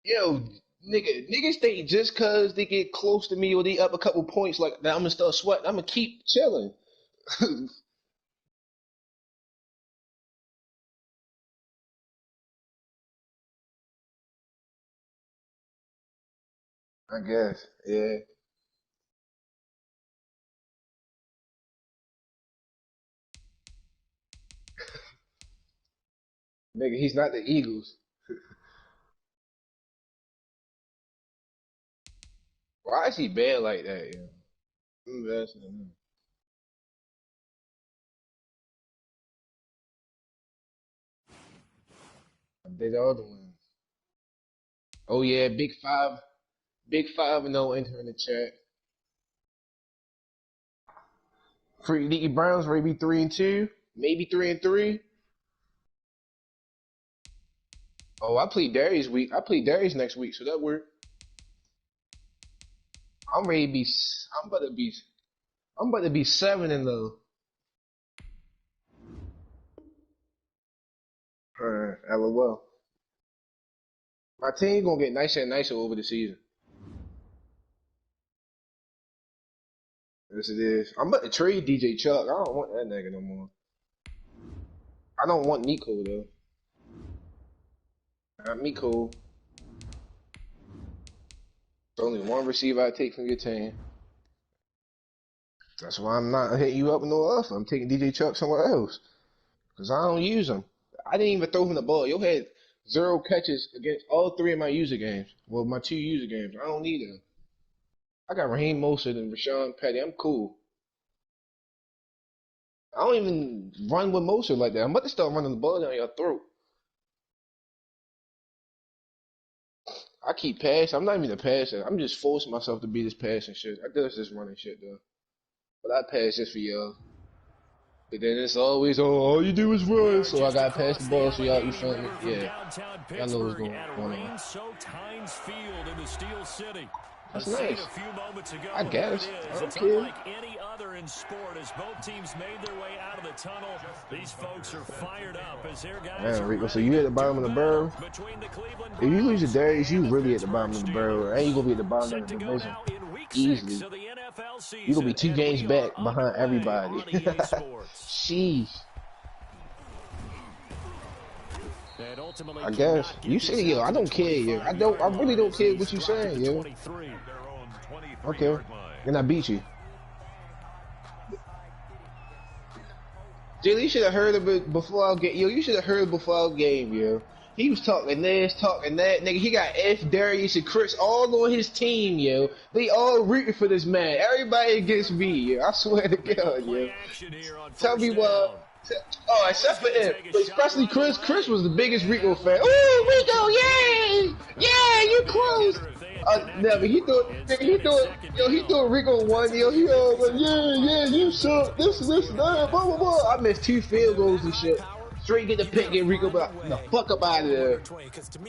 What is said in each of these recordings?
Yo, niggas think just cause they get close to me or they up a couple points like that, I'm gonna start sweating. I'm gonna keep chilling. I guess. Yeah. Nigga, he's not the Eagles. Why is he bad like that, yo? I'm asking him. They the other one. Oh yeah, Big Five and no enter in the chat. Free Leaky Browns maybe 3-2, maybe 3-3. Oh, I play Darius week. I play Darius next week, so that work. I'm ready to be. I'm about to be. I'm about to be 7-0. LOL. My team gonna get nicer and nicer over the season. Yes, it is. I'm about to trade DJ Chuck. I don't want that nigga no more. I don't want Nico though. Not Nico. There's only one receiver I take from your team. That's why I'm not hitting you up with no offer. I'm taking DJ Chuck somewhere else. Because I don't use him. I didn't even throw him the ball. Yo had 0 catches against all 3 of my user games. Well, my 2 user games. I don't need him. I got Raheem Mostert and Rashawn Petty. I'm cool. I don't even run with Mostert like that. I'm about to start running the ball down your throat. I keep passing. I'm not even a passer. I'm just forcing myself to be this passing shit. I does this running shit though. But I pass just for y'all. But then it's always, oh, all you do is run. So I gotta pass the ball so y'all, you feel me? Yeah. Y'all know what's going on. That's nice. I guess. I don't care. Like any other in sport, as both teams made their way out of the tunnel, these folks are fired up as their guys. Man, Rico, so you at the bottom of the barrel? If you lose your Darius, you really at the bottom of the barrel. And you gonna be at the bottom of the division. Easily. You gonna be 2 games back behind everybody. Sheesh. I guess. You say, yo, I don't care, yo. I really don't care what you saying, yo. Okay. Then I beat you. Jay, you should have heard of it before our game. Yo, you should have heard it before our game, yo. He was talking this, talking that. Nigga, he got F, Darius, and Chris all on his team, yo. They all rooting for this man. Everybody against me, yo. I swear to God, yo. Tell me why. Oh, except for him. But especially Chris. Chris was the biggest Rico fan. Ooh, Rico, yay! Yeah, you close. Never. He threw Rico one, yo. He all like, yeah, you suck. This, that, blah, blah, blah. I missed 2 field goals and shit. Straight get the pick, get Rico back. The fuck up out of there.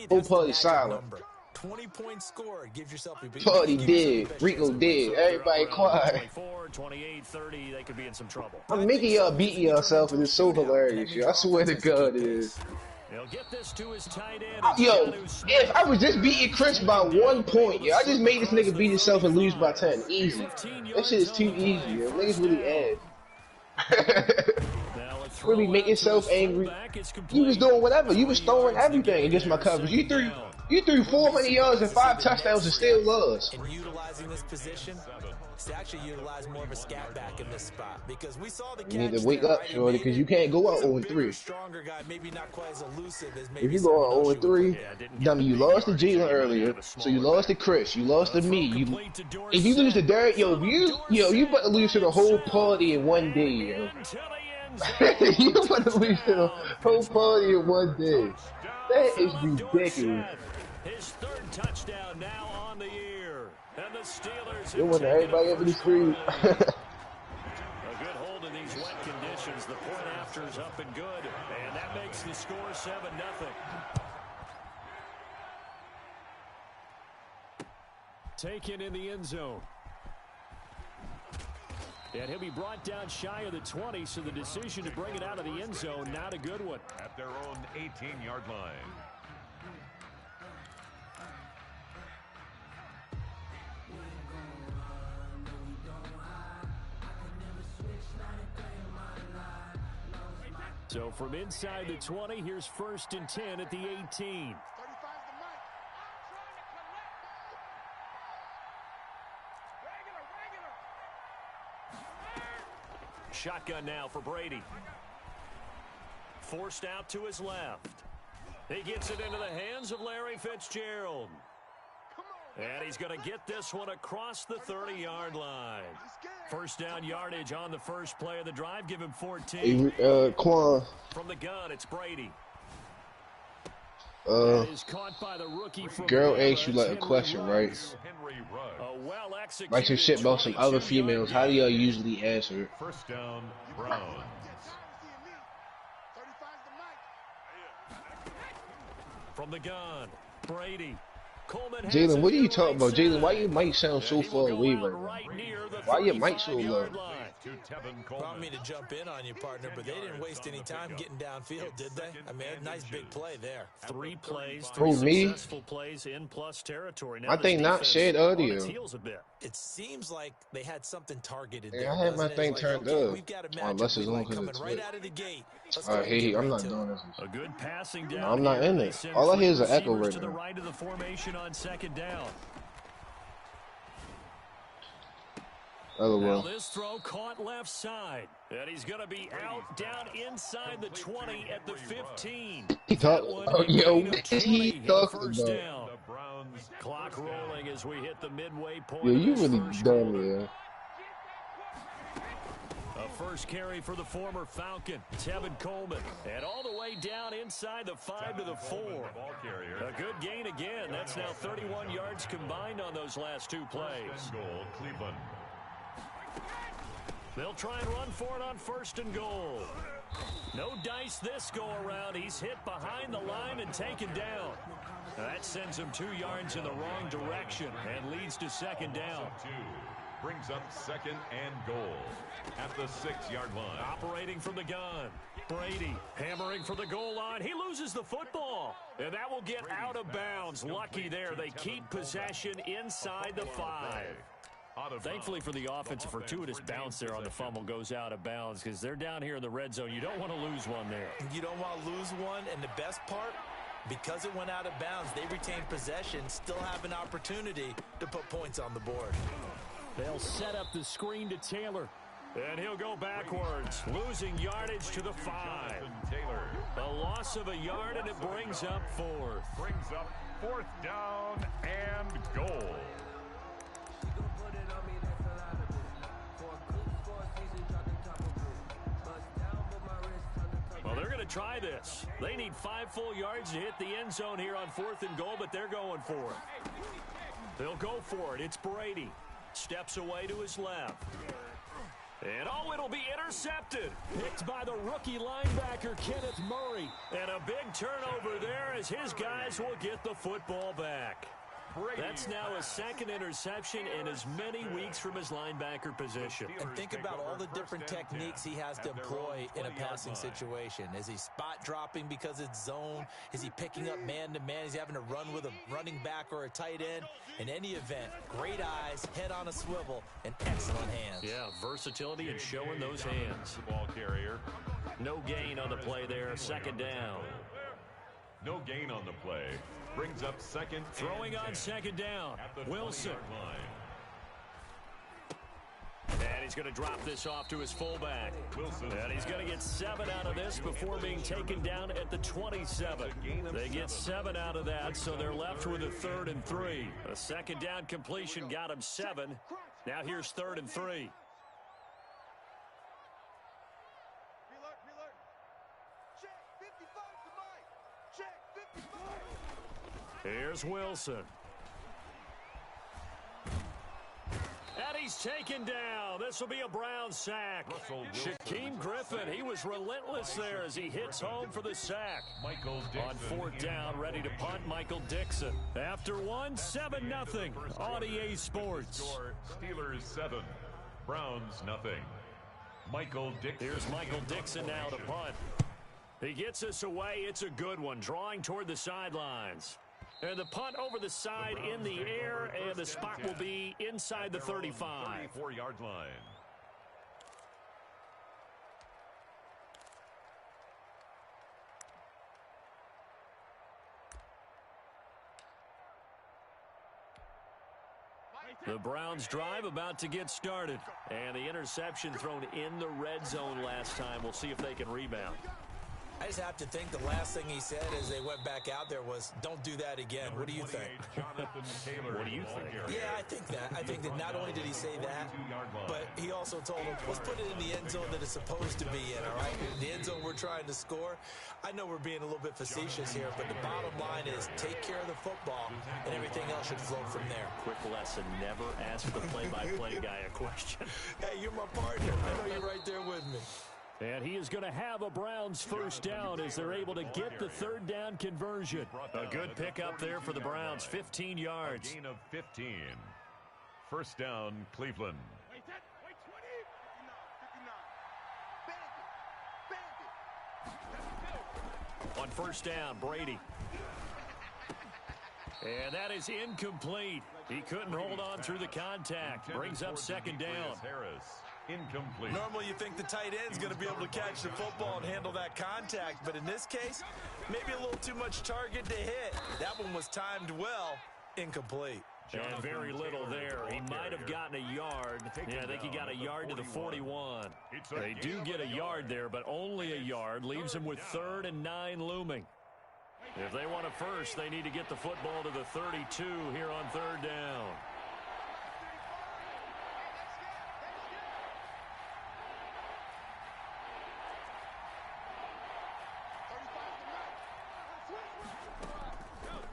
Whole party silent. 20-point score. Give yourself a big Party dead. Rico dead. Everybody quiet. 28, 30, they could be in some trouble. I'm making y'all beating yourself, and it's so hilarious, yo. I swear to God it is. They'll get this to his tight end. Yo, if I was just beating Chris by 1 point, yo, I just made this nigga beat himself and lose by 10. Easy. That shit is too easy, yo. Niggas really ass. Really make yourself angry. You was doing whatever. You was throwing everything against my coverage. You threw 400 yards and 5 touchdowns and still lost. And utilizing this position, to actually utilize more of a scat back in this spot because we saw the. You need to wake up, shorty, because you can't go out 0-3. Stronger guy, maybe not quite as elusive as if you go out 0-3, dummy, you lost to Jalen earlier, so you lost to Chris, you lost to me. If you lose to Derek, you about to lose to the whole party in 1 day, yo. You about to lose to the whole party in 1 day. That is ridiculous. His 3rd touchdown now on the year. And the Steelers. You want everybody over the street. A good hold in these wet conditions. The point after is up and good. And that makes the score 7-0. Taken in the end zone. And he'll be brought down shy of the 20, so the decision to bring it out of the end zone, not a good one. At their own 18-yard line. So from inside the 20, here's 1st and 10 at the 18. Shotgun now for Brady. Forced out to his left. He gets it into the hands of Larry Fitzgerald. And he's going to get this one across the 30-yard line. First down yardage on the first play of the drive. Give him 14. Quan. From the gun, it's Brady. Is caught by the rookie from girl asked you like a question, right? Like some shit about some other females. How do y'all usually answer? First down, Browns. From the gun, Brady. Jalen, what are you talking about? Jalen, why your mic sound so far away right now? Why your mic so low? Brought me to jump in on you, partner, but they didn't waste any time getting downfield, did they? I mean, a nice big play there. 3 plays, 3 successful plays in plus territory. Now I think not shared audio. It seems like they had something targeted there. Yeah, I had my thing turned up. Unless it's on because it's right out of the gate. Hey, I'm not doing this. A good passing down. No, I'm not in it. All I hear is an echo right to the now. right of the formation on 2nd down. Now this throw caught left side. And he's going to be out down inside the 20 at the 15. He talking about, yo, he talking about. Down. Clock rolling as we hit the midway point. Yo, you really dumb, yeah. A first carry for the former Falcon, Tevin Coleman. And all the way down inside the 5 to the 4. A good gain again. That's now 31 yards combined on those last 2 plays. Cleveland. They'll try and run for it on 1st and goal. No dice this go-around. He's hit behind the line and taken down. That sends him 2 yards in the wrong direction and leads to 2nd down. Brings up 2nd and goal at the 6-yard line. Operating from the gun. Brady hammering for the goal line. He loses the football. And that will get out of bounds. Lucky there. They keep possession inside the 5. Thankfully for the offense, a fortuitous bounce there on the fumble goes out of bounds because they're down here in the red zone. You don't want to lose one there. You don't want to lose one, and the best part, because it went out of bounds, they retain possession, still have an opportunity to put points on the board. They'll set up the screen to Taylor, and he'll go backwards, losing yardage to the 5. A loss of a yard, and it brings up 4th. Brings up 4th down and goal. Well, they're going to try this. They need 5 full yards to hit the end zone here on 4th and goal, but they're going for it. They'll go for it. It's Brady. Steps away to his left. And oh, it'll be intercepted. Picked by the rookie linebacker, Kenneth Murray. And a big turnover there as his guys will get the football back. That's now a 2nd interception in as many weeks from his linebacker position. And think about all the different techniques he has to employ in a passing situation. Is he spot dropping because it's zone? Is he picking up man-to-man? Is he having to run with a running back or a tight end? In any event, great eyes, head on a swivel, and excellent hands. Yeah, versatility and showing those hands. The ball carrier. No gain on the play there, 2nd down. No gain on the play. Brings up 2nd. Throwing on 2nd down. Wilson. And he's going to drop this off to his fullback. Wilson. And he's going to get 7 out of this before being taken down at the 27. They get 7 out of that, so they're left with a 3rd and 3. A 2nd down completion got him 7. Now here's 3rd and 3. Here's Wilson. And he's taken down. This will be a Brown sack. Shaquem Griffin, he was relentless there as he hits home for the sack. On 4th down, ready to punt, Michael Dixon. After 1, 7-0 on EA Sports. Steelers 7, Browns nothing. Michael Dixon. Here's Michael Dixon now to punt. He gets us away. It's a good one, drawing toward the sidelines. And the punt over the side in the air, and the spot will be inside the 35. 34-yard line. The Browns drive about to get started. And the interception thrown in the red zone last time. We'll see if they can rebound. I just have to think the last thing he said as they went back out there was, don't do that again. What do you think? What do you think? Yeah, I think that. I think that not only did he say that, but he also told them, let's put it in the end zone that it's supposed to be in, all right? The end zone we're trying to score. I know we're being a little bit facetious here, but the bottom line is take care of the football, and everything else should flow from there. Quick lesson, never ask the play-by-play guy a question. Hey, you're my partner. I know you're right there with me. And he is going to have a Browns first down as they're able to get the third down conversion. A good pickup there for the Browns, 15 yards. A gain of 15. First down, Cleveland. On first down, Brady. And that is incomplete. He couldn't hold on through the contact. Brings up second down. Harris. Incomplete. Normally you think the tight end's going to be able to catch the football and handle that contact, but in this case, maybe a little too much target to hit. That one was timed well. Incomplete. And very little there. He might have gotten a yard. Yeah, I think he got a yard to the 41. They do get a yard there, but only a yard. Leaves him with 3rd and 9 looming. If they want a first, they need to get the football to the 32 here on third down.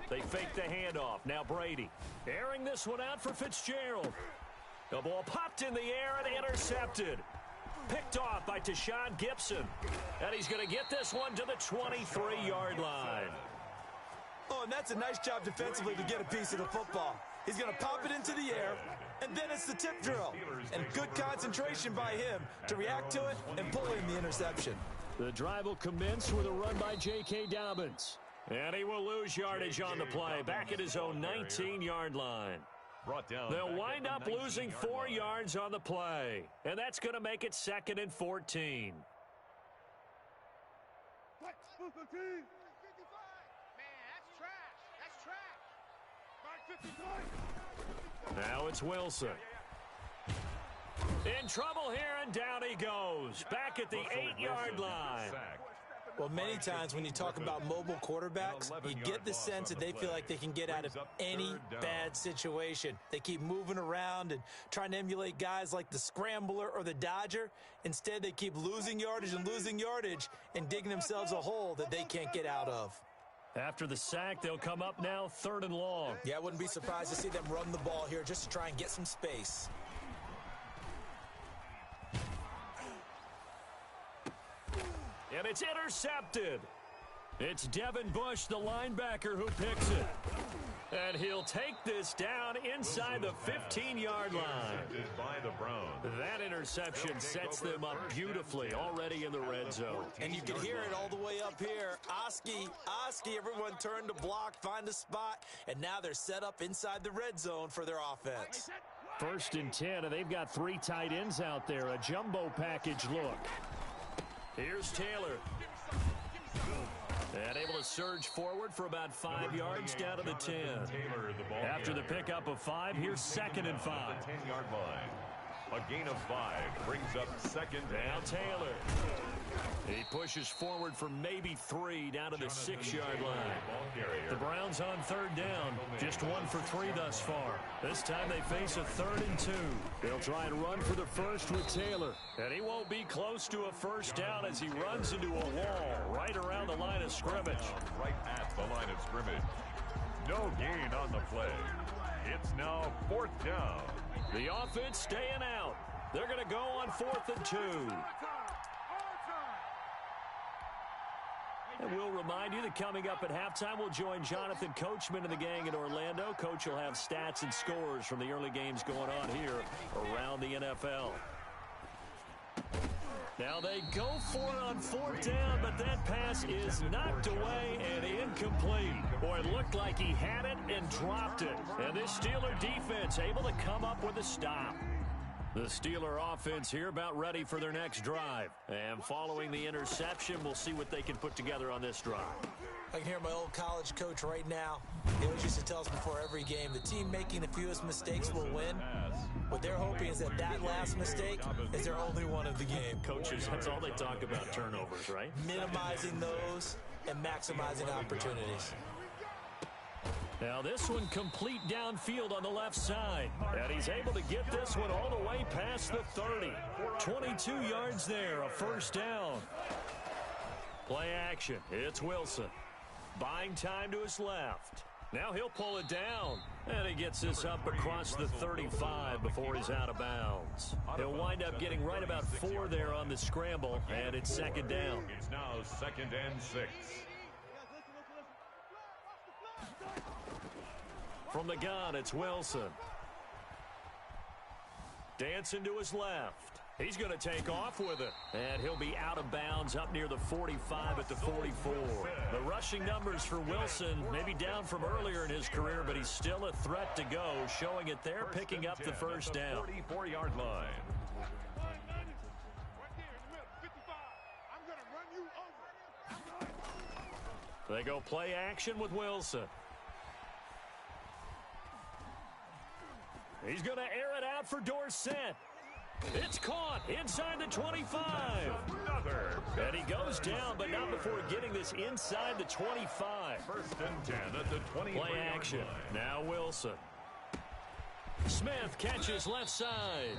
They fake the handoff. Now Brady airing this one out for Fitzgerald. The ball popped in the air and intercepted. Picked off by Tashawn Gibson. And he's going to get this one to the 23-yard line. Oh, and that's a nice job defensively to get a piece of the football. He's going to pop it into the air, and then it's the tip drill. And good concentration by him to react to it and pull in the interception. The drive will commence with a run by J.K. Dobbins. And he will lose yardage on the play, back at his own 19-yard line. They'll wind up losing 4 yards on the play. And that's going to make it 2nd and 14. Now it's Wilson. In trouble here, and down he goes. Back at the 8-yard line. Well, many times when you talk about mobile quarterbacks, you get the sense that they feel like they can get out of any bad situation. They keep moving around and trying to emulate guys like the Scrambler or the Dodger. Instead, they keep losing yardage and digging themselves a hole that they can't get out of. After the sack, they'll come up now 3rd and long. Yeah, I wouldn't be surprised to see them run the ball here just to try and get some space. And it's intercepted. It's Devin Bush, the linebacker, who picks it. And he'll take this down inside the 15-yard line. That interception sets them up beautifully already in the red zone. And you can hear it all the way up here. Oski, everyone turned to block, find a spot, and now they're set up inside the red zone for their offense. 1st and 10, and they've got 3 tight ends out there. A jumbo package look. Here's Taylor. And able to surge forward for about 5 yards down to the 10. After the pickup of 5, here's 2nd and 5. 10-yard line. A gain of 5 brings up 2nd. Now Taylor. He pushes forward for maybe 3 down to the 6-yard line. The Browns on 3rd down. Just 1 for 3 thus far. This time they face a 3rd and 2. They'll try and run for the first with Taylor. And he won't be close to a first down as he runs into a wall right around the line of scrimmage. Right at the line of scrimmage. No gain on the play. It's now 4th down. The offense staying out. They're going to go on 4th and 2. And we'll remind you that coming up at halftime, we'll join Jonathan Coachman and the gang in Orlando. Coach will have stats and scores from the early games going on here around the NFL. Now they go for it on 4th down, but that pass is knocked away and incomplete. Boy, it looked like he had it and dropped it. And this Steeler defense able to come up with a stop. The Steeler offense here about ready for their next drive. And following the interception, we'll see what they can put together on this drive. I can hear my old college coach right now. He always used to tell us before every game, the team making the fewest mistakes will win. What they're hoping is that that last mistake is their only one of the game. Coaches, that's all they talk about, turnovers, right? Minimizing those and maximizing opportunities. Now this one complete downfield on the left side. And he's able to get this one all the way past the 30. 22 yards there, a first down. Play action. It's Wilson. Buying time to his left. Now he'll pull it down. And he gets this up across the 35 before he's out of bounds. He'll wind up getting right about 4 there on the scramble, and it's second down. It's now 2nd and 6. From the gun, it's Wilson. Dancing to his left. He's going to take off with it. And he'll be out of bounds up near the 45 at the 44. The rushing numbers for Wilson may be down from earlier in his career, but he's still a threat to go, showing it there, picking up the first down. 44-yard line. They go play action with Wilson. He's going to air it out for Dorsett. It's caught inside the 25. And he goes down, but not before getting this inside the 25. 1st and 10 at the 20. Play action. Now Wilson. Smith catches left side.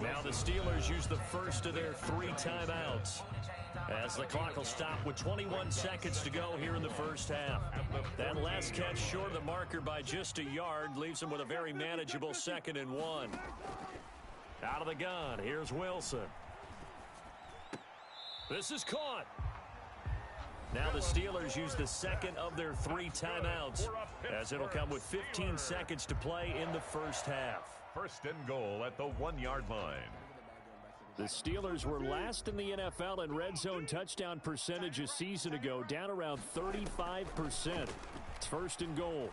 Now the Steelers use the first of their 3 timeouts, as the clock will stop with 21 seconds to go here in the first half. That last catch short of the marker by just a yard leaves him with a very manageable 2nd and 1. Out of the gun, here's Wilson. This is caught. Now the Steelers use the second of their 3 timeouts, as it'll come with 15 seconds to play in the first half. 1st and goal at the 1-yard line. The Steelers were last in the NFL in red zone touchdown percentage a season ago, down around 35%. It's 1st and goal.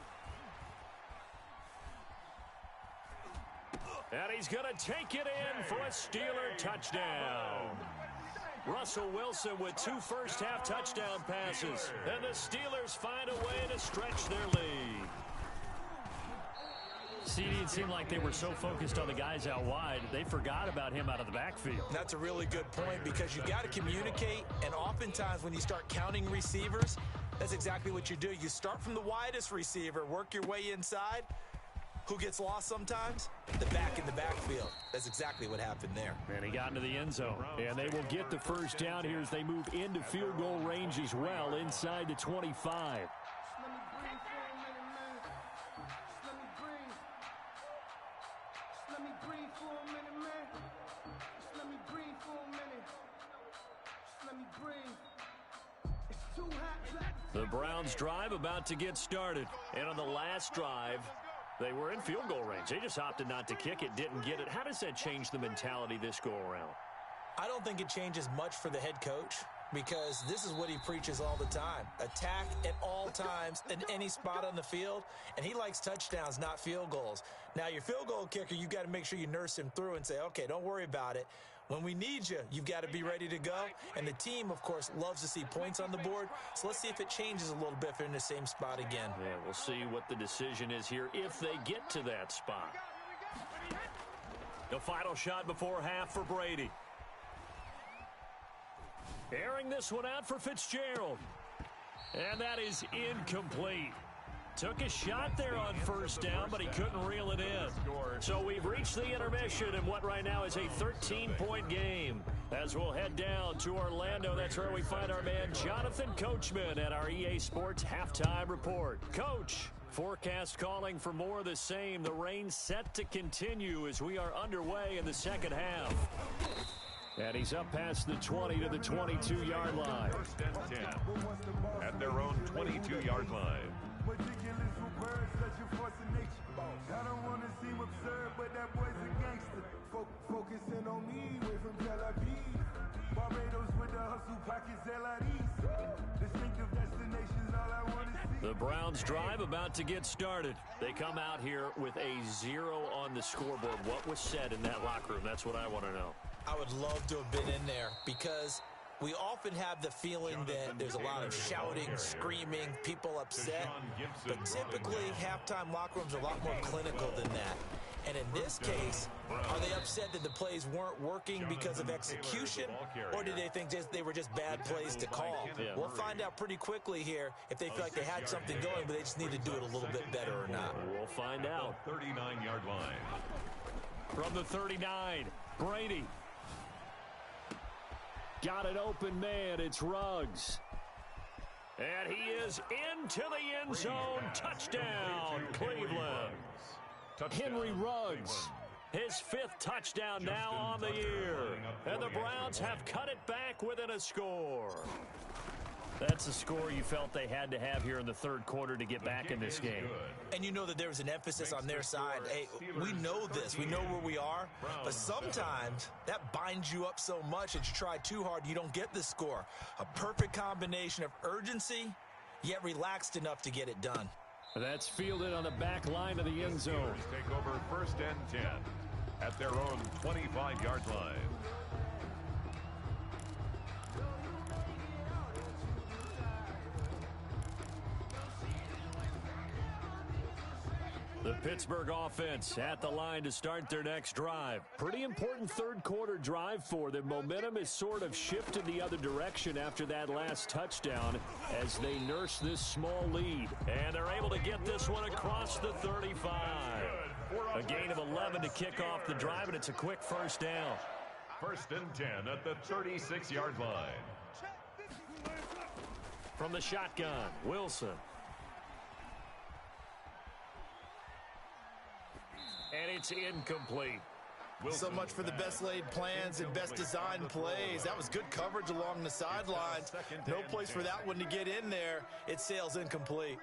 And he's going to take it in for a Steeler touchdown. Russell Wilson with 2 first-half touchdown passes. And the Steelers find a way to stretch their lead. CD, it seemed like they were so focused on the guys out wide, they forgot about him out of the backfield. That's a really good point, because you got to communicate, and oftentimes when you start counting receivers, that's exactly what you do. You start from the widest receiver, work your way inside. Who gets lost sometimes? The back in the backfield. That's exactly what happened there. And he got into the end zone. And they will get the first down here as they move into field goal range as well, inside the 25. The Browns drive about to get started. And on the last drive, they were in field goal range. They just opted not to kick it, didn't get it. How does that change the mentality this go around? I don't think it changes much for the head coach, because this is what he preaches all the time. Attack at all times in any spot on the field, and he likes touchdowns, not field goals. Now, your field goal kicker, you've got to make sure you nurse him through and say, okay, don't worry about it. When we need you, you've got to be ready to go. And the team, of course, loves to see points on the board. So let's see if it changes a little bit if they're in the same spot again. Yeah, we'll see what the decision is here if they get to that spot. The final shot before half for Brady. Airing this one out for Fitzgerald. And that is incomplete. Took a shot there on first down, but he couldn't reel it in. So we've reached the intermission in what right now is a 13-point game. As we'll head down to Orlando, that's where we find our man Jonathan Coachman at our EA Sports Halftime Report. Coach, forecast calling for more of the same. The rain set to continue as we are underway in the second half. And he's up past the 20 to the 22-yard line. 1st and 10 at their own 22-yard line. I don't want to seem absurd, but that boy's a gangster. Focusing on me, way from Tel Aviv. Barbados with the hustle pockets, LIDs. Distinctive destinations, all I want to see. The Browns drive about to get started. They come out here with a 0 on the scoreboard. What was said in that locker room? That's what I want to know. I would love to have been in there, because We often have the feeling that there's a lot of shouting, screaming, people upset. But typically, halftime locker rooms are a lot more clinical than that. And in this case, are they upset that the plays weren't working because of execution, or did they think they were just bad plays to call? We'll find out pretty quickly here if they feel like they had something going, but they just need to do it a little bit better or not. We'll find out. 39-yard line. From the 39, Brady. Got an open man. It's Ruggs. And he is into the end zone. Touchdown, Cleveland. Henry Ruggs, his 5th touchdown now on the year. And the Browns have cut it back within a score. That's a score you felt they had to have here in the third quarter to get back in this game. And you know that there was an emphasis on their side. Hey, we know this. We know where we are. But sometimes that binds you up so much that you try too hard, you don't get the score. A perfect combination of urgency, yet relaxed enough to get it done. That's fielded on the back line of the end zone. Take over 1st and 10 at their own 25-yard line. The Pittsburgh offense at the line to start their next drive. Pretty important third quarter drive for them. Momentum is sort of shifted the other direction after that last touchdown as they nurse this small lead. And they're able to get this one across the 35. A gain of 11 to kick off the drive, and it's a quick first down. 1st and 10 at the 36-yard line. From the shotgun, Wilson. And it's incomplete. So much for the best laid plans and best designed plays. That was good coverage along the sidelines. No place for that one to get in there. It sails incomplete.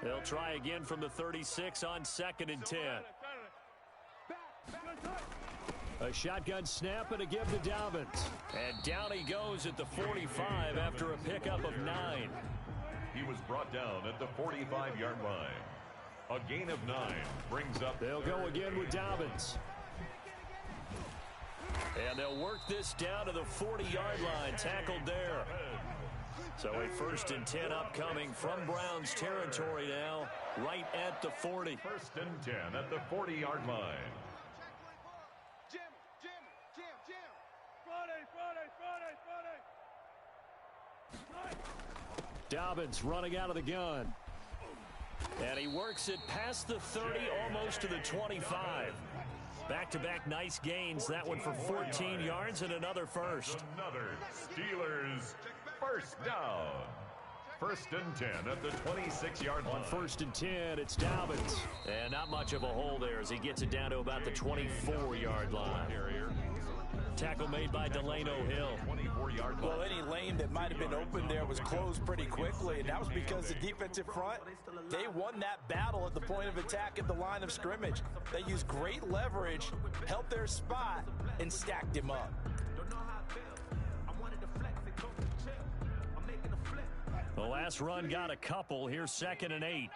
They'll try again from the 36 on 2nd and 10. A shotgun snap and a give to Dobbins. And down he goes at the 45 after a pickup of 9. He was brought down at the 45-yard line. A gain of 9 brings up. They'll go again with Dobbins. And they'll work this down to the 40-yard line. Tackled there. So a 1st and 10 upcoming from Browns territory now, right at the 40. 1st and 10 at the 40-yard line. Dobbins running out of the gun. And he works it past the 30, almost to the 25. Back-to-back nice gains. That one for 14 yards and another first. Another Steelers first down. 1st and 10 at the 26-yard line. On 1st and 10, it's Dobbins. And not much of a hole there as he gets it down to about the 24-yard line. Tackle made by Delano Hill. 24-yard line. Well, any lane that might have been open there was closed pretty quickly, and that was because the defensive front, they won that battle at the point of attack at the line of scrimmage. They used great leverage, held their spot, and stacked him up. The last run got a couple. Here's 2nd and 8.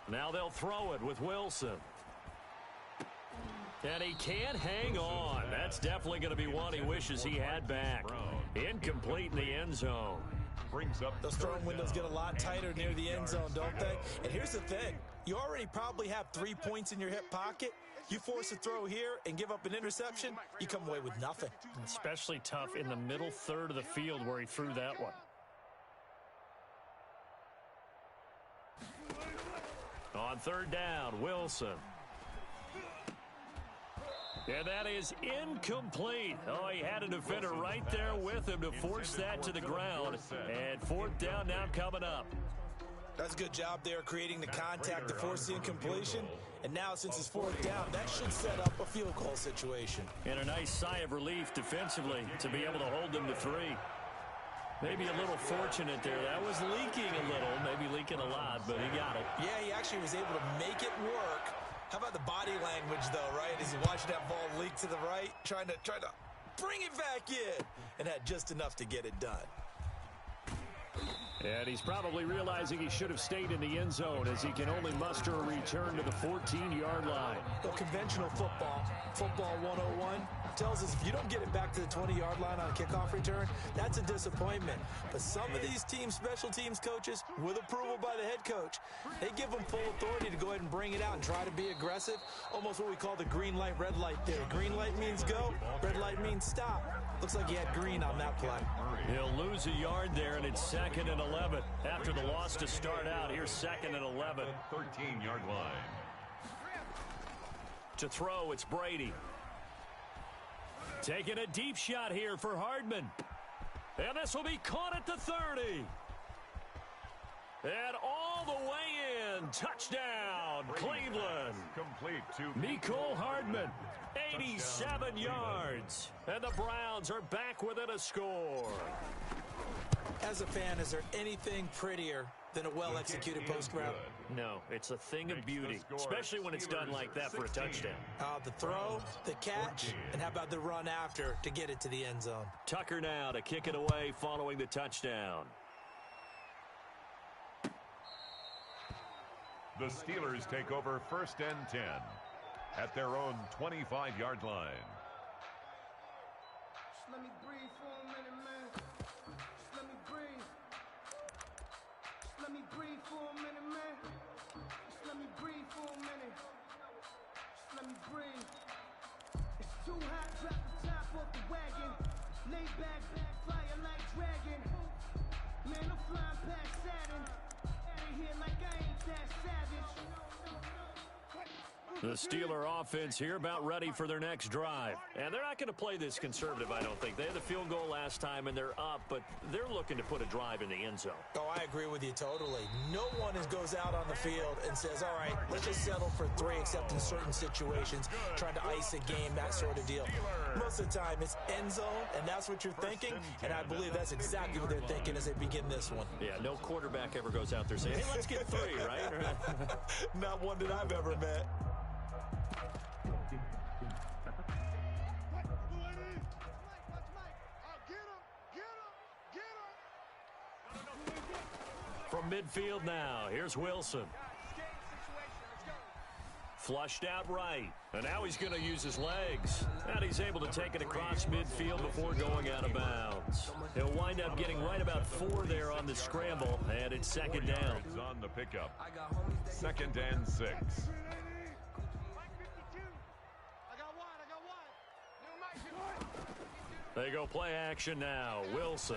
Now they'll throw it with Wilson. And he can't hang on. That's definitely going to be one he wishes he had back. Incomplete in the end zone. Brings up those throwing windows get a lot tighter near the end zone, don't they? And here's the thing. You already probably have 3 points in your hip pocket. You force a throw here and give up an interception, you come away with nothing. Especially tough in the middle third of the field where he threw that one. On 3rd down, Wilson. And that is incomplete. Oh, he had a defender right there with him to force that to the ground. And 4th down now coming up. That's a good job there creating the contact to force the incompletion. And now since it's 4th down, that should set up a field goal situation. And a nice sigh of relief defensively to be able to hold them to 3. Maybe a little fortunate there. That was leaking a little, maybe leaking a lot, but he got it. Yeah, he actually was able to make it work. How about the body language, though, right? As you watch that ball leak to the right, trying to bring it back in, and had just enough to get it done. And he's probably realizing he should have stayed in the end zone as he can only muster a return to the 14-yard line. Well, conventional football 101, tells us if you don't get it back to the 20-yard line on a kickoff return, that's a disappointment. But some of these special teams coaches, with approval by the head coach, they give them full authority to go ahead and bring it out and try to be aggressive. Almost what we call the green light, red light theory. Green light means go, red light means stop. Looks like he had green on that play. He'll lose a yard there, and it's 2nd and 11. After the loss to start out, here's 2nd and 11. 13-yard line. To throw, it's Brady. Taking a deep shot here for Hardman. And this will be caught at the 30. And all the way in. Touchdown, Cleveland. Complete to Mecole Hardman, 87 yards. And the Browns are back within a score. As a fan, is there anything prettier than a well-executed post route? No, it's a thing of beauty, especially when it's done like that for a touchdown. The throw, the catch, and how about the run after to get it to the end zone? Tucker now to kick it away following the touchdown. The Steelers take over 1st and 10 at their own 25-yard line. Just let me breathe for a minute, man. Just let me breathe. Just let me breathe for a minute, man. Just let me breathe for a minute. Just let me breathe. It's too hot, drop the top off the wagon. Lay back, fire like dragon. Man, I'm flying past Saturn. Out of here like I ain't that savage. The Steeler offense here about ready for their next drive. And they're not going to play this conservative, I don't think. They had the field goal last time, and they're up, but they're looking to put a drive in the end zone. Oh, I agree with you totally. No one goes out on the field and says, all right, let's just settle for 3, except in certain situations, trying to ice a game, that sort of deal. Most of the time, it's end zone, and that's what you're thinking, and I believe that's exactly what they're thinking as they begin this one. Yeah, no quarterback ever goes out there saying, hey, let's get 3, right? Not one that I've ever met. From midfield now, here's Wilson. Flushed out right, and now he's going to use his legs. And he's able to take it across midfield before going out of bounds. He'll wind up getting right about 4 there on the scramble, and it's 2nd down. On the pickup. 2nd and 6. They go play action now. Wilson.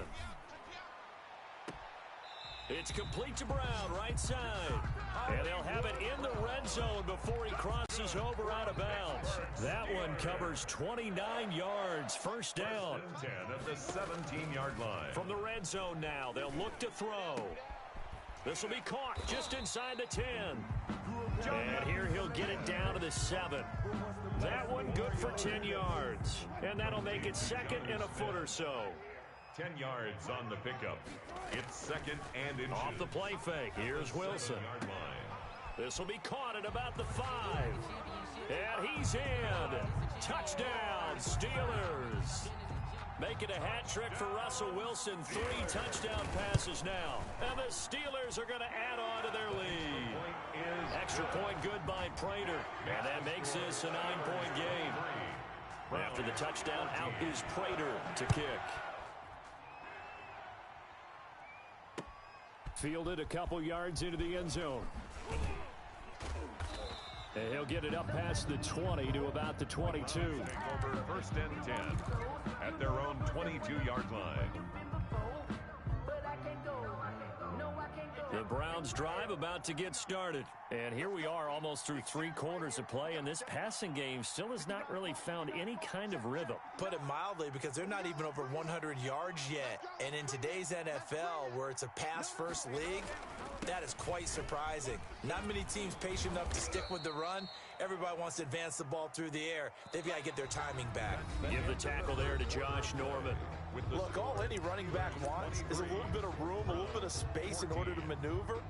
It's complete to Brown, right side. And they'll have it in the red zone before he crosses over out of bounds. That one covers 29 yards, 1st down. 10 at the 17-yard line. From the red zone now, they'll look to throw. This will be caught just inside the 10. And here he'll get it down to the 7. That one good for 10 yards. And that'll make it 2nd and a foot or so. 10 yards on the pickup. It's 2nd and inches. Off the play fake. Here's Wilson. This will be caught at about the 5. And he's in. Touchdown, Steelers. Making a hat trick for Russell Wilson. 3 touchdown passes now. And the Steelers are going to add on to their lead. Extra point good by Prater. And that makes this a 9-point game. After the touchdown, out is Prater to kick. Fielded a couple yards into the end zone. And he'll get it up past the 20 to about the 22. Over 1st and 10 at their own 22-yard line. The Browns drive about to get started. And here we are almost through 3 quarters of play, and this passing game still has not really found any kind of rhythm. Put it mildly, because they're not even over 100 yards yet. And in today's NFL, where it's a pass-first league, that is quite surprising. Not many teams patient enough to stick with the run. Everybody wants to advance the ball through the air. They've got to get their timing back. Give the tackle there to Josh Norman. Look, all any running back wants is a little bit of room, a little bit of space in order to maneuver.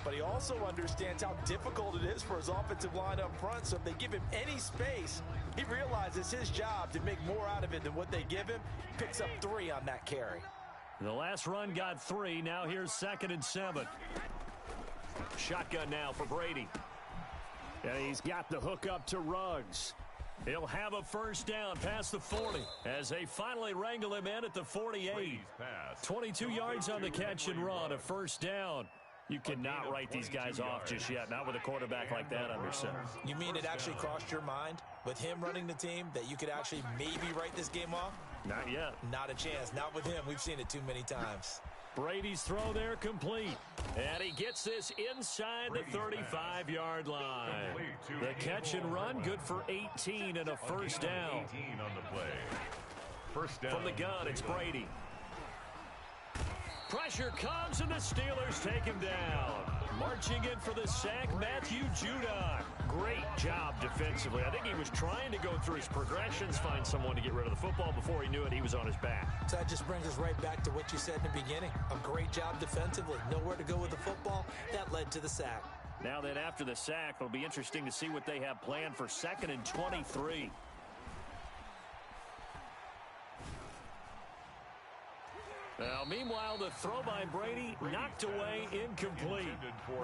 but he also understands how difficult it is for his offensive line up front. So if they give him any space, he realizes his job to make more out of it than what they give him. Picks up 3 on that carry. The last run got 3. Now here's 2nd and 7. Shotgun now for Brady. And he's got the hook up to Ruggs. He'll have a first down past the 40 as they finally wrangle him in at the 48. 22 yards on the catch and run, a first down. You cannot write these guys off just yet, not with a quarterback like that under center. You mean it actually crossed your mind with him running the team that you could actually maybe write this game off? Not yet. Not a chance. Not with him. We've seen it too many times. Brady's throw there complete. And he gets this inside the 35-yard line. The catch and run, good for 18 and a first down. 18 on the play. First down. From the gun, it's Brady. Pressure comes, and the Steelers take him down. Marching in for the sack, Matthew Judon. Great job defensively. I think he was trying to go through his progressions, find someone to get rid of the football. Before he knew it, he was on his back. So that just brings us right back to what you said in the beginning. A great job defensively. Nowhere to go with the football. That led to the sack. Now then, after the sack, it'll be interesting to see what they have planned for 2nd and 23. Now, meanwhile, the throw by Brady knocked away, incomplete.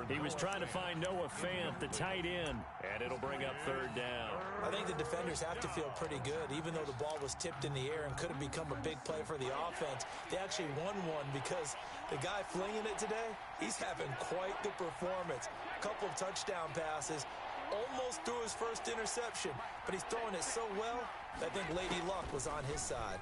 He was trying to find Noah Fant, the tight end, and it'll bring up 3rd down. I think the defenders have to feel pretty good, even though the ball was tipped in the air and could have become a big play for the offense. They actually won one because the guy flinging it today, he's having quite the performance. A couple of touchdown passes, almost threw his first interception, but he's throwing it so well, I think Lady Luck was on his side.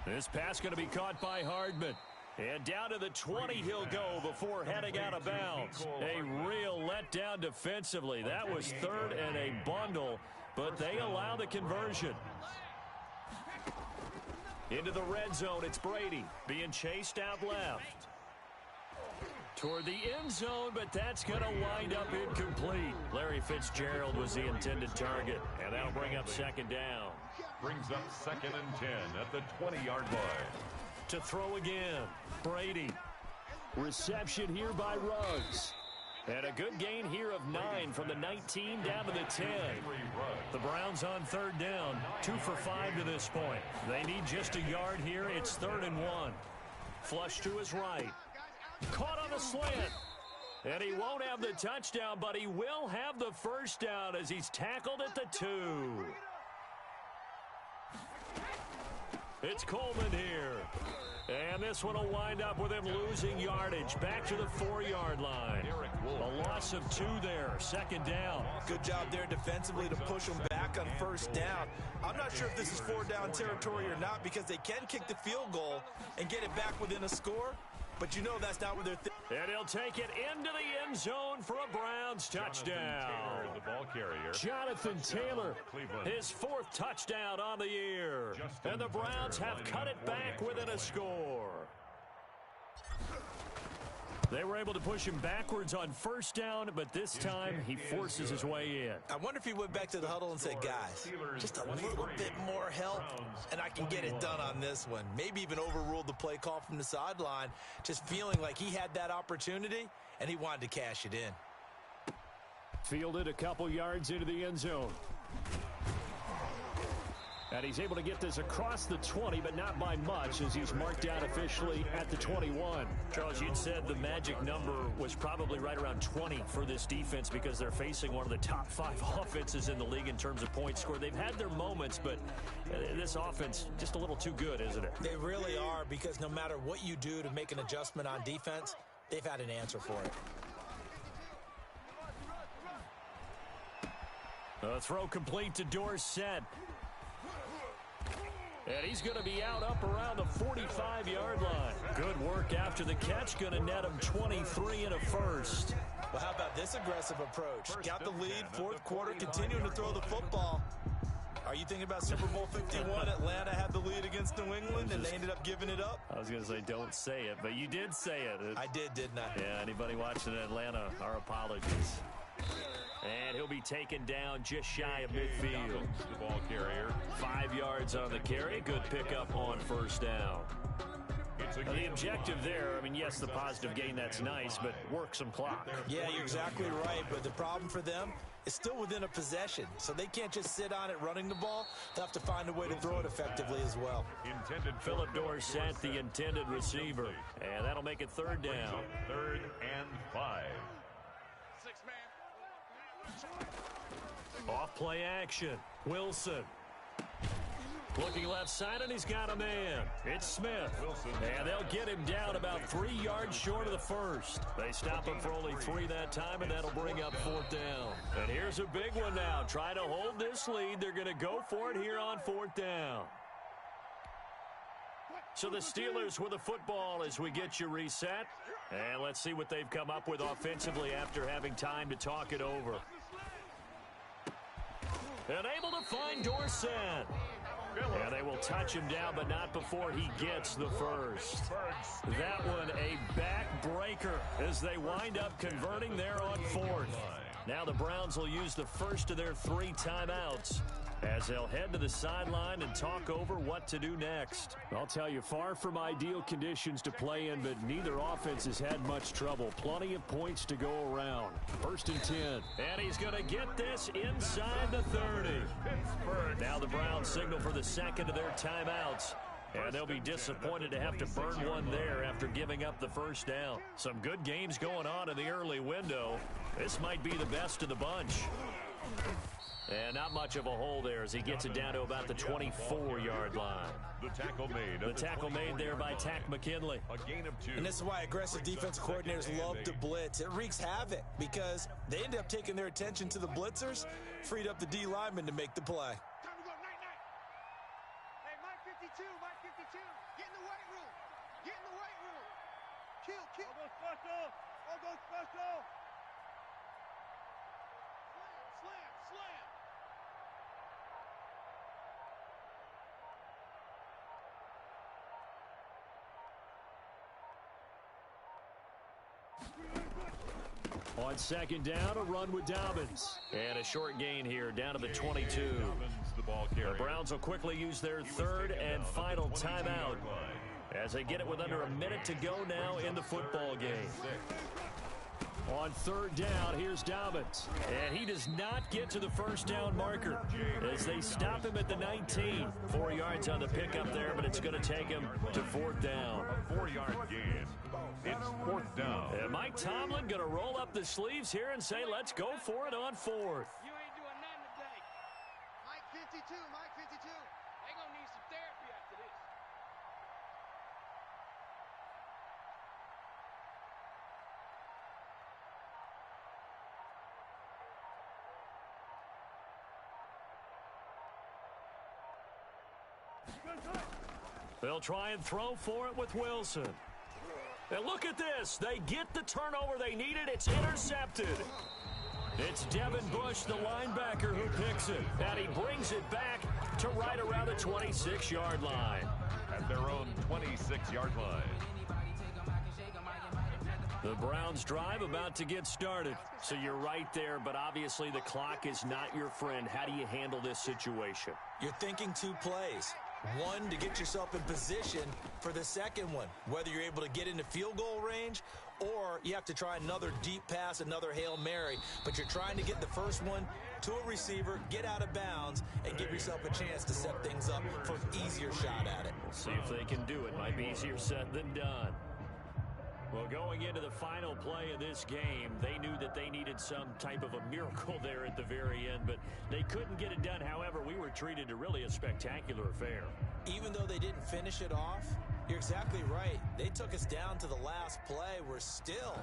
This pass going to be caught by Hardman. And down to the 20 he'll go before heading out of bounds. A real letdown defensively. That was 3rd and a bundle, but they allow the conversion. Into the red zone, it's Brady being chased out left. Toward the end zone, but that's going to wind up incomplete. Larry Fitzgerald was the intended target, and that'll bring up 2nd down. Brings up 2nd and 10 at the 20-yard line. To throw again, Brady. Reception here by Ruggs. And a good gain here of 9 from the 19 down to the 10. The Browns on 3rd down, 2 for 5 to this point. They need just a yard here. It's 3rd and 1. Flush to his right. Caught on the slant. And he won't have the touchdown, but he will have the first down as he's tackled at the 2. It's Coleman here. And this one will wind up with him losing yardage back to the 4-yard line. A loss of 2 there. 2nd down. Good job there defensively to push them back on 1st down. I'm not sure if this is 4-down territory or not because they can kick the field goal and get it back within a score. But you know that's not what they're thinking. And he'll take it into the end zone for a Browns touchdown. The ball carrier. Jonathan Taylor, his 4th touchdown on the year. And the Browns have cut it back within a score. They were able to push him backwards on 1st down, but this time he forces his way in. I wonder if he went back to the huddle and said, guys, just a little bit more help, and I can get it done on this one. Maybe even overruled the play call from the sideline, just feeling like he had that opportunity, and he wanted to cash it in. Fielded a couple yards into the end zone. And he's able to get this across the 20, but not by much, as he's marked down officially at the 21. Charles, you'd said the magic number was probably right around 20 for this defense because they're facing one of the top 5 offenses in the league in terms of points scored. They've had their moments, but this offense just a little too good, isn't it? They really are, because no matter what you do to make an adjustment on defense, they've had an answer for it. A throw complete to Dorsett. And he's going to be out up around the 45-yard line. Good work after the catch. Going to net him 23 and a first. Well, how about this aggressive approach? Got the lead, 4th quarter, continuing to throw the football. Are you thinking about Super Bowl 51? Atlanta had the lead against New England, and they ended up giving it up? I was going to say, don't say it, but you did say it. I did, didn't I? Yeah, anybody watching Atlanta, our apologies. And he'll be taken down just shy of midfield. The ball carrier. 5 yards on the carry. Good pickup on 1st down. The objective there, I mean, yes, the positive gain, that's nice, but work some clock. Yeah, you're exactly right, but the problem for them is still within a possession, so they can't just sit on it running the ball. They'll have to find a way to throw it effectively as well. Phillip Dorsett, the intended receiver, and that'll make it third down. 3rd and 5. Off play action. Wilson. Looking left side, and he's got a man. It's Smith. And they'll get him down about 3 yards short of the first. They stop him for only 3 that time, and that'll bring up 4th down. And here's a big one now. Trying to hold this lead. They're going to go for it here on 4th down. So the Steelers with the football as we get you reset. And let's see what they've come up with offensively after having time to talk it over. And able to find Dorsett. And they will touch him down, but not before he gets the first. That one a backbreaker as they wind up converting there on 4th. Now the Browns will use the first of their 3 timeouts as they'll head to the sideline and talk over what to do next. I'll tell you, far from ideal conditions to play in, but neither offense has had much trouble. Plenty of points to go around. 1st and 10. And he's going to get this inside the 30. Now the Browns signal for the second of their timeouts. And they'll be disappointed to have to burn one there after giving up the first down. Some good games going on in the early window. This might be the best of the bunch. And not much of a hole there as he gets it down to about the 24-yard line. The tackle made there by Tack McKinley. A gain of 2. And this is why aggressive defensive coordinators love to blitz. It wreaks havoc because they end up taking their attention to the blitzers, freed up the D lineman to make the play. Time to go, night. Hey, Mike 52, Mike 52. Get in the weight room. Get in the weight room. Kill. All go special. Slam. On 2nd down, a run with Dobbins. And a short gain here down to the 22. The Browns will quickly use their 3rd and final timeout as they get it with under a minute to go now in the football game. On 3rd down, here's Dobbins. And he does not get to the first down marker as they stop him at the 19. 4 yards on the pickup there, but it's going to take him to 4th down. A 4-yard gain. It's 4th down. And Mike Tomlin going to roll up the sleeves here and say, let's go for it on 4th. You ain't doing nothing today. Mike 52. They gonna need some therapy after this. They'll try and throw for it with Wilson. And look at this. They get the turnover they needed. It's intercepted. It's Devin Bush, the linebacker, who picks it. And he brings it back to right around the 26-yard line. At their own 26-yard line. The Browns drive about to get started. So you're right there, but obviously the clock is not your friend. How do you handle this situation? You're thinking 2 plays. One, to get yourself in position for the second one, whether you're able to get into field goal range or you have to try another deep pass, another Hail Mary. But you're trying to get the first one to a receiver, get out of bounds, and give yourself a chance to set things up for an easier shot at it. We'll see if they can do it. Might be easier said than done. Well, going into the final play of this game, they knew that they needed some type of a miracle there at the very end, but they couldn't get it done. However, we were treated to really a spectacular affair. Even though they didn't finish it off, you're exactly right. They took us down to the last play. We're still,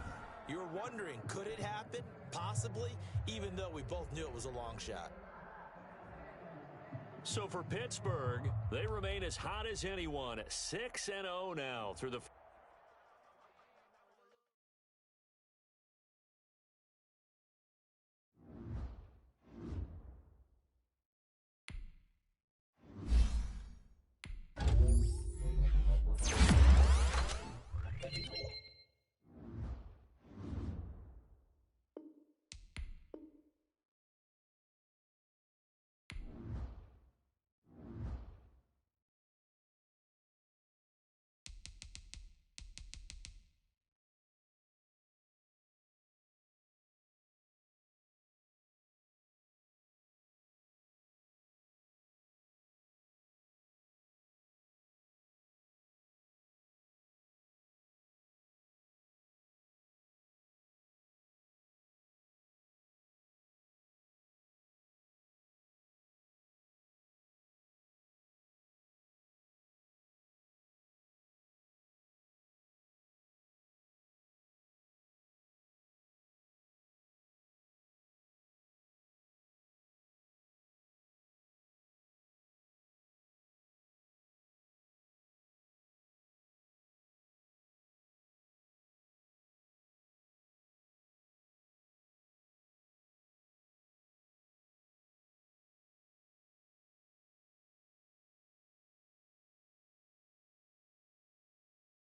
you're wondering, could it happen? Possibly, even though we both knew it was a long shot. So for Pittsburgh, they remain as hot as anyone, 6-0 now through the